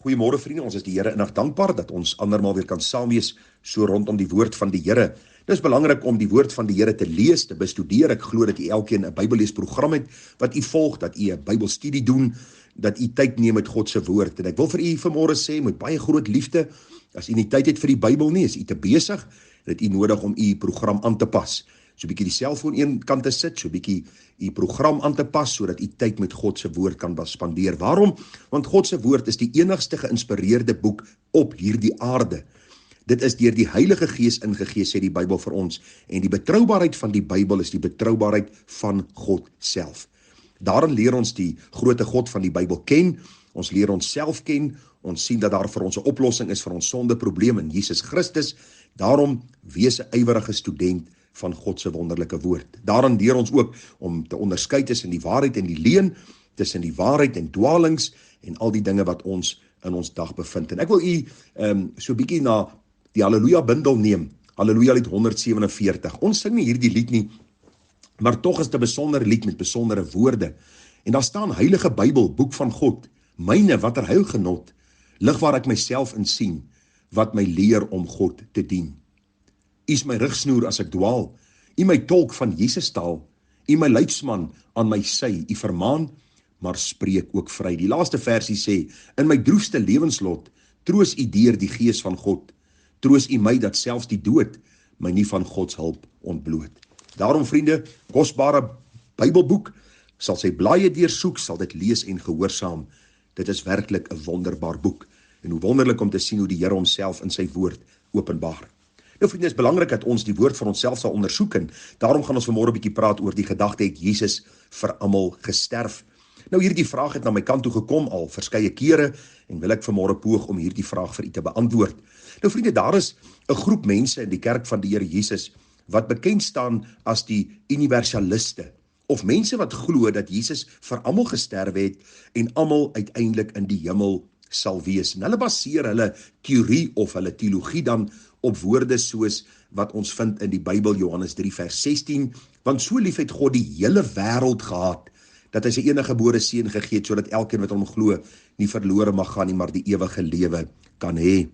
Goeiemôre vriende, ons is die Here innig dankbaar dat ons andermaal weer kan saam wees so rondom die woord van die Here. Dit is belangrik om die woord van die Here te lees, te bestudeer. Ek glo dat u elkeen 'n Bybelleesprogram het wat u volg, dat u 'n Bybelstudie doen, dat u tyd neem met God se woord. En ek wil vir u vanmôre sê met baie groot liefde, as u nie tyd het vir die Bybel nie, is u te besig, dat u nodig om u program aan te pas. So 'n bietjie die selfoon een kant te sit, so 'n bietjie u program aan te pas, sodat u tyd met God se woord kan spandeer. Waarom? Want God se woord is die enigste geïnspireerde boek op hierdie aarde. Dit is deur die Heilige Gees ingegee, sê die Bybel vir ons, en die betroubaarheid van die Bybel is die betroubaarheid van God self. Daarin leer ons die grootte God van die Bybel ken, ons leer ons self ken, ons sien dat daar vir ons 'n oplossing is vir ons sondeprobleem in Jesus Christus. Daarom wees 'n ywerige student van God se wonderlike woord. Daarin leer ons ook om te onderskei tussen die waarheid en die leuen, tussen die waarheid en dwaalings en al die dinge wat ons in ons dag bevind. En ek wil u so 'n bietjie na die Halleluja bundel neem. Halleluja lied 147. Ons sing nie hierdie lied nie, maar tog is dit 'n besondere lied met besondere woorde. En daar staan Heilige Bybel, boek van God, myne watter heilgenot, lig waar ek myself in sien, wat my leer om God te dien. U is my rigsnoer as ek dwaal, u my tolk van Jesus taal, u my leidsman aan my sy, u vermaan, maar spreek ook vry. Die laaste versie sê, in my droefste lewenslot, troos u deur die gees van God, troos u my dat selfs die dood my nie van Gods hulp ontbloot. Daarom vriende, kosbare Bybelboek, sal sy blaaie deursoek, sal dit lees en gehoorsaam. Dit is werklik 'n wonderbaar boek. En hoe wonderlik om te sien hoe die Here homself in sy woord openbaar. Nou vriende, is belangrik dat ons die woord van onsself sal ondersoek en daarom gaan ons vanmôre 'n bietjie praat oor die gedagte, het Jesus vir almal gesterf? Nou hierdie vraag het na my kant toe gekom al verskeie kere en wil ek vanmôre poog om hierdie vraag vir u te beantwoord. Nou vriende, daar is 'n groep mense in die kerk van die Here Jesus wat bekend staan as die universaliste, of mense wat glo dat Jesus vir almal gesterf het en almal uiteindelik in die hemel sal wees. En hulle baseer hulle teorie of hulle teologie dan op woorde soos wat ons vind in die Bybel, Johannes 3 vers 16, want so lief het God die hele wêreld gehad, dat hy sy enige gebore seun gegee het, sodat elkeen wat hom glo nie verlore mag gaan nie, maar die ewige lewe kan hê.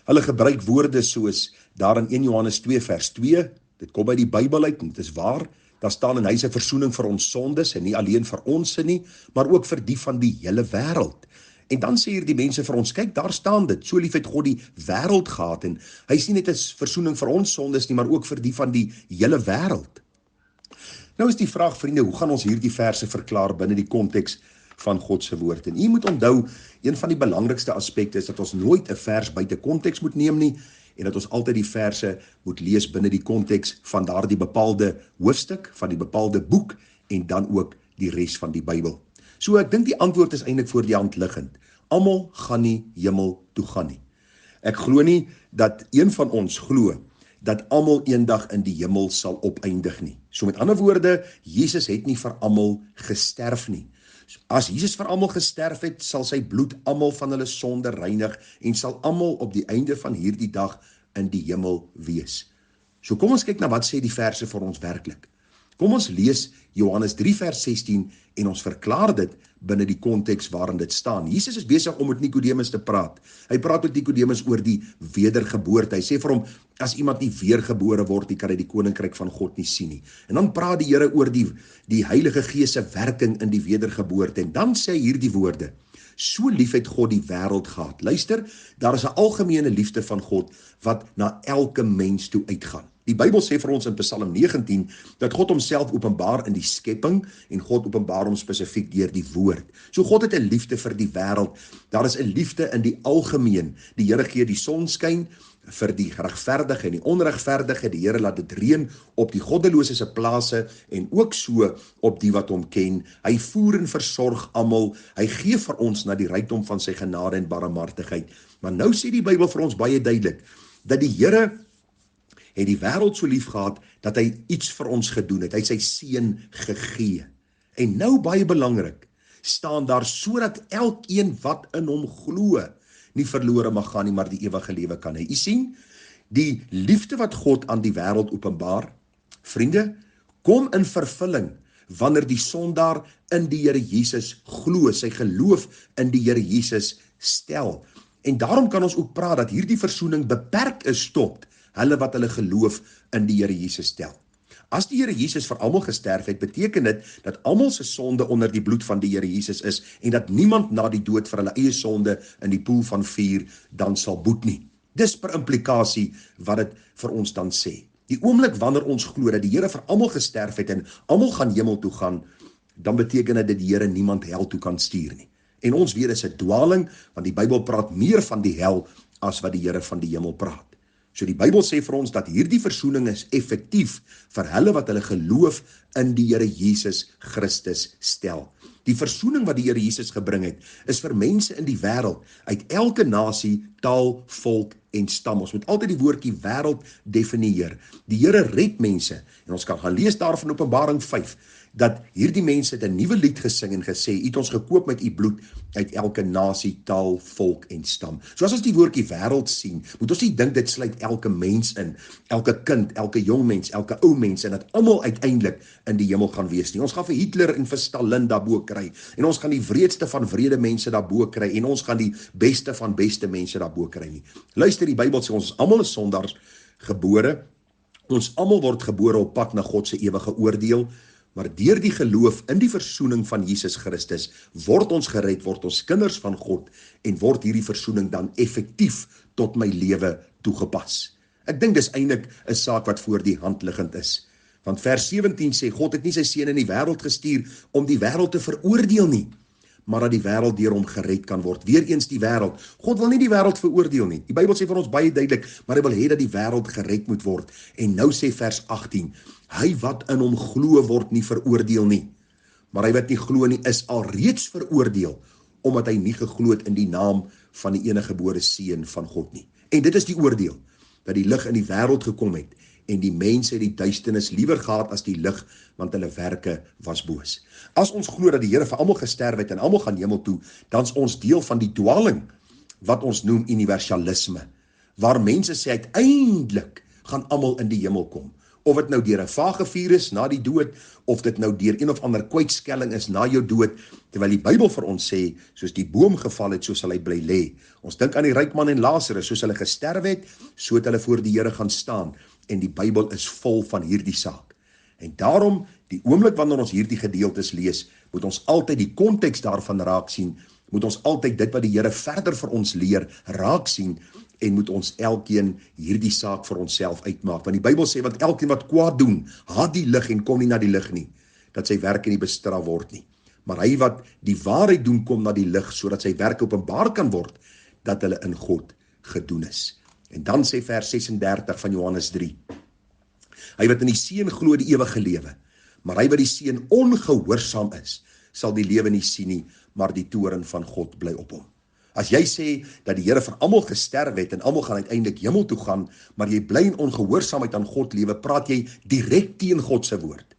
Hulle gebruik woorde soos daar in 1 Johannes 2 vers 2, dit kom by die Bybel uit, en dit is waar, daar staan en hy is 'n versoening vir ons sondes, en nie alleen vir ons nie, maar ook vir die van die hele wêreld. En dan sê hier die mense vir ons, kyk, daar staan dit, so lief het God die wêreld gehad, en hy is nie net 'n versoening vir ons sondes nie, maar ook vir die van die hele wêreld. Nou is die vraag, vriende, hoe gaan ons hierdie verse verklaar binne die konteks van God se woord? En u moet onthou, een van die belangrikste aspekte is dat ons nooit 'n vers buite konteks moet neem nie, en dat ons altyd die verse moet lees binne die konteks van daardie bepaalde hoofstuk, van die bepaalde boek, en dan ook die res van die Bybel. So ek dink die antwoord is eintlik voor die hand liggend. Almal gaan nie hemel toe gaan nie. Ek glo nie dat een van ons glo dat almal eendag in die hemel sal opeindig nie. So met ander woorde, Jesus het nie vir almal gesterf nie. As Jesus vir almal gesterf het, sal sy bloed almal van hulle sonde reinig en sal almal op die einde van hierdie dag in die hemel wees. So kom ons kyk na wat sê die verse vir ons werklik. Kom ons lees Johannes 3 vers 16 en ons verklaar dit binne die konteks waarin dit staan. Jesus is besig om met Nikodemus te praat. Hy praat met Nikodemus oor die wedergeboorte. Hy sê vir hom, as iemand nie weergebore word, kan hy die koninkryk van God nie sien nie. En dan praat die Here oor die Heilige Gees se werking in die wedergeboorte. En dan sê hy hierdie woorde, so lief het God die wêreld gehad. Luister, daar is 'n algemene liefde van God wat na elke mens toe uitgaan. Die Bybel sê vir ons in Psalm 19 dat God homself openbaar in die skepping en God openbaar hom spesifiek deur die woord. So God het 'n liefde vir die wêreld. Daar is 'n liefde in die algemeen. Die Here gee die sonskyn vir die regverdige en die onregverdige. Die Here laat dit reën op die goddelose se plase en ook so op die wat hom ken. Hy voer en versorg almal. Hy gee vir ons na die rykdom van sy genade en barmhartigheid. Maar nou sê die Bybel vir ons baie duidelik dat die Here het die wêreld so lief gehad dat hy iets vir ons gedoen het. Hy het sy seun gegee. En nou baie belangrik, staan daar sodat elkeen wat in hom glo nie verlore mag gaan nie, maar die ewige lewe kan hê. U sien, die liefde wat God aan die wêreld openbaar, vriende, kom in vervulling wanneer die sondaar in die Here Jesus glo, sy geloof in die Here Jesus stel. En daarom kan ons ook praat dat hierdie versoening beperk is tot hulle wat hulle geloof in die Here Jesus stel. As die Here Jesus vir almal gesterf het, beteken dit dat almal se sonde onder die bloed van die Here Jesus is en dat niemand na die dood vir hulle eie sonde in die poel van vuur dan sal boet nie. Dis per implikasie wat dit vir ons dan sê. Die oomblik wanneer ons glo dat die Here vir almal gesterf het en almal gaan hemel toe gaan, dan beteken dit dat die Here niemand hel toe kan stuur nie. En ons weet dis 'n dwaling, want die Bybel praat meer van die hel as wat die Here van die hemel praat. So die Bybel sê vir ons dat hierdie versoening is effektief vir hulle wat hulle geloof in die Here Jesus Christus stel. Die versoening wat die Here Jesus gebring het, is vir mense in die wêreld, uit elke nasie, taal, volk en stam. Ons moet altyd die woordjie wêreld definieer. Die Here red mense, en ons kan gaan lees daarvan Openbaring 5, dat hierdie mense het 'n nuwe lied gesing en gesê, u het ons gekoop met u bloed uit elke nasie, taal, volk en stam. So as ons die woordjie wêreld sien, moet ons nie dink dit sluit elke mens in, elke kind, elke jong mens, elke ou mens, en dat almal uiteindelik in die hemel gaan wees nie. Ons gaan vir Hitler en vir Stalin daarbo kry, en ons gaan die wreedste van wrede mense daarbo kry, en ons gaan die beste van beste mense daarbo kry nie. Luister, die Bybel sê ons is almal is sondaars gebore, ons almal word gebore op pad na God se ewige oordeel, maar deur die geloof in die versoening van Jesus Christus, word ons gered, word ons kinders van God, en word hierdie versoening dan effektief tot my lewe toegepas. Ek dink dis eintlik 'n saak wat voor die hand liggend is. Want vers 17 sê, God het nie sy seun in die wêreld gestuur om die wêreld te veroordeel nie, maar dat die wêreld deur hom gered kan word. Weereens die wêreld. God wil nie die wêreld veroordeel nie. Die Bybel sê vir ons baie duidelik, maar hy wil hê dat die wêreld gered moet word. En nou sê vers 18, hy wat in hom glo word nie veroordeel nie, maar hy wat nie glo nie is alreeds veroordeel, omdat hy nie geglo het in die naam van die eniggebore seun van God nie. En dit is die oordeel, dat die lig in die wêreld gekom het, en die mense het die duisternis liewer gehad as die lig, want hulle werke was boos. As ons glo dat die Here vir almal gesterf het en almal gaan hemel toe, dan is ons deel van die dwaling, wat ons noem universalisme, waar mense sê uiteindelik gaan almal in die hemel kom. Of dit nou deur 'n vage virus na die dood, of dit nou deur een of ander kwytskelling is na jou dood, terwyl die Bybel vir ons sê, soos die boom geval het, so sal hy bly lê. Ons dink aan die ryk man en Lazarus, soos hulle gesterf het, so het hulle voor die Here gaan staan, en die Bybel is vol van hierdie saak. En daarom, die oomblik wanneer ons hierdie gedeeltes lees, moet ons altyd die konteks daarvan raak sien, moet ons altyd dit wat die Here verder vir ons leer, raak sien, en moet ons elkeen hierdie saak vir onsself uitmaak. Want die Bybel sê, want elkeen wat kwaad doen, haat die lig en kom nie na die lig nie, dat sy werke nie bestraf word nie. Maar hy wat die waarheid doen, kom na die lig, sodat sy werke openbaar kan word, dat hulle in God gedoen is. En dan sê vers 36 van Johannes 3, hy wat in die seun glo die ewige lewe, maar hy wat die seun ongehoorsaam is, sal die lewe nie sien nie, maar die toorn van God bly op hom. As jy sê dat die Here vir almal gesterf het en almal gaan uiteindelik hemel toe gaan, maar jy bly in ongehoorsaamheid aan God lewe, praat jy direk teen God se woord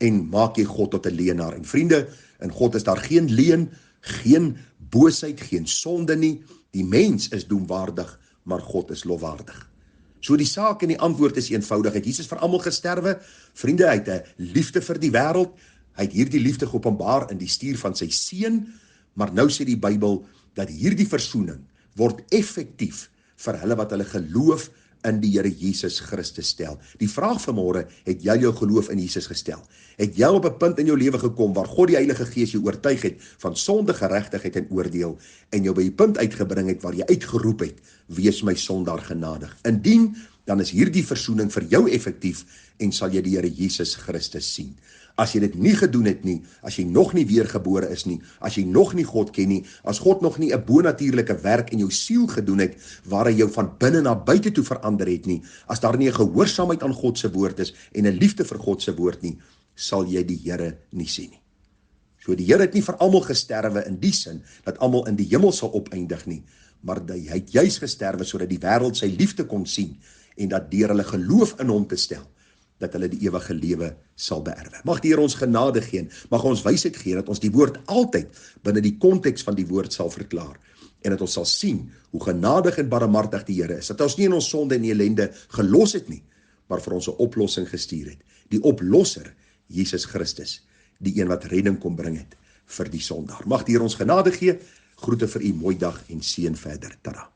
en maak jy God tot 'n leienaar. En vriende, in God is daar geen leuen, geen boosheid, geen sonde nie. Die mens is doemwaardig, maar God is lofwaardig. So die saak en die antwoord is eenvoudig. Het Jesus vir almal gesterwe? Vriende, hy het 'n liefde vir die wêreld. Hy het hierdie liefde geopenbaar in die stuur van sy seun, maar nou sê die Bybel dat hierdie versoening word effektief vir hulle wat hulle geloof in die Here Jesus Christus stel. Die vraag vanmôre, het jy jou geloof in Jesus gestel? Het jy op 'n punt in jou lewe gekom waar God die Heilige Gees jou oortuig het van sonde, geregtigheid en oordeel en jou by die punt uitgebring het waar jy uitgeroep het, wees my sondaar genadig. Indien, dan is hierdie versoening vir jou effektief en sal jy die Here Jesus Christus sien. As jy dit nie gedoen het nie, as jy nog nie weergebore is nie, as jy nog nie God ken nie, as God nog nie 'n bonatuurlike werk in jou siel gedoen het, waar hy jou van binne na buite toe verander het nie, as daar nie 'n gehoorsaamheid aan God se woord is en 'n liefde vir God se woord nie, sal jy die Here nie sien nie. So die Here het nie vir almal gesterwe in die sin, dat almal in die hemel sal opeindig nie, maar hy het juis gesterwe, sodat die wêreld sy liefde kon sien, en dat deur hulle geloof in hom te stel, dat hulle die ewige lewe sal beerwe. Mag die Here ons genade gee, mag ons wysheid gee, dat ons die woord altyd binne die konteks van die woord sal verklaar, en dat ons sal sien hoe genadig en barmhartig die Here is, dat ons nie in ons sonde en ellende gelos het nie, maar vir ons 'n oplossing gestuur het. Die oplosser Jesus Christus, die een wat redding kom bring het vir die sondaar. Mag die Here ons genade gee. Groete vir u, mooi dag en seën verder. Tada.